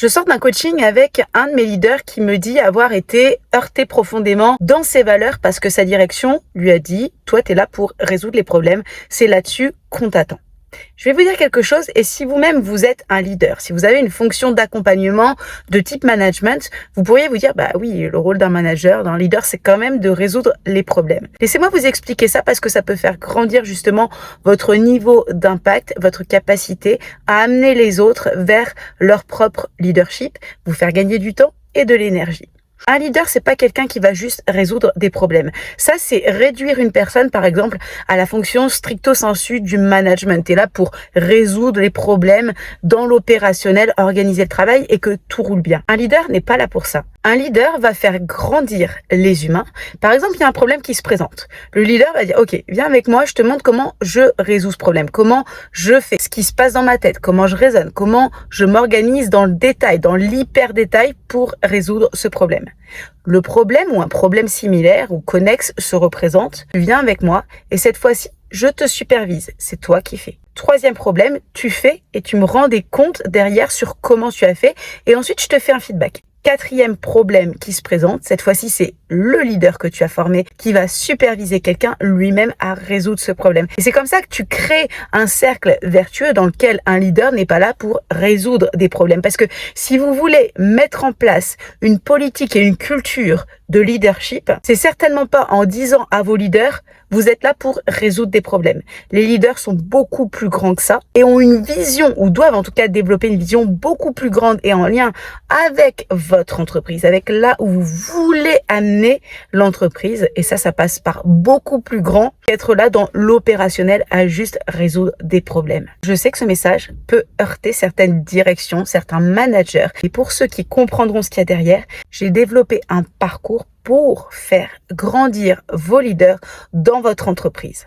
Je sors d'un coaching avec un de mes leaders qui me dit avoir été heurté profondément dans ses valeurs parce que sa direction lui a dit « Toi, tu es là pour résoudre les problèmes, c'est là-dessus qu'on t'attend ». Je vais vous dire quelque chose et si vous-même vous êtes un leader, si vous avez une fonction d'accompagnement de type management, vous pourriez vous dire bah oui, le rôle d'un manager, d'un leader, c'est quand même de résoudre les problèmes. Laissez-moi vous expliquer ça parce que ça peut faire grandir justement votre niveau d'impact, votre capacité à amener les autres vers leur propre leadership, vous faire gagner du temps et de l'énergie. Un leader, c'est pas quelqu'un qui va juste résoudre des problèmes. Ça, c'est réduire une personne, par exemple, à la fonction stricto sensu du management. T'es là pour résoudre les problèmes dans l'opérationnel, organiser le travail et que tout roule bien. Un leader n'est pas là pour ça. Un leader va faire grandir les humains. Par exemple, il y a un problème qui se présente. Le leader va dire, OK, viens avec moi, je te montre comment je résous ce problème, comment je fais, ce qui se passe dans ma tête, comment je raisonne, comment je m'organise dans le détail, dans l'hyper détail pour résoudre ce problème. Le problème ou un problème similaire ou connexe se représente, tu viens avec moi et cette fois-ci, je te supervise, c'est toi qui fais. Troisième problème, tu fais et tu me rends des comptes derrière sur comment tu as fait et ensuite je te fais un feedback. Quatrième problème qui se présente, cette fois-ci c'est le leader que tu as formé qui va superviser quelqu'un lui-même à résoudre ce problème. Et c'est comme ça que tu crées un cercle vertueux dans lequel un leader n'est pas là pour résoudre des problèmes. Parce que si vous voulez mettre en place une politique et une culture de leadership, c'est certainement pas en disant à vos leaders vous êtes là pour résoudre des problèmes. Les leaders sont beaucoup plus grands que ça et ont une vision, ou doivent en tout cas développer une vision beaucoup plus grande et en lien avec votre entreprise, avec là où vous voulez amener l'entreprise. Et ça passe par beaucoup plus grand qu'être là dans l'opérationnel à juste résoudre des problèmes. Je sais que ce message peut heurter certaines directions, certains managers. Et pour ceux qui comprendront ce qu'il y a derrière, j'ai développé un parcours pour faire grandir vos leaders dans votre entreprise.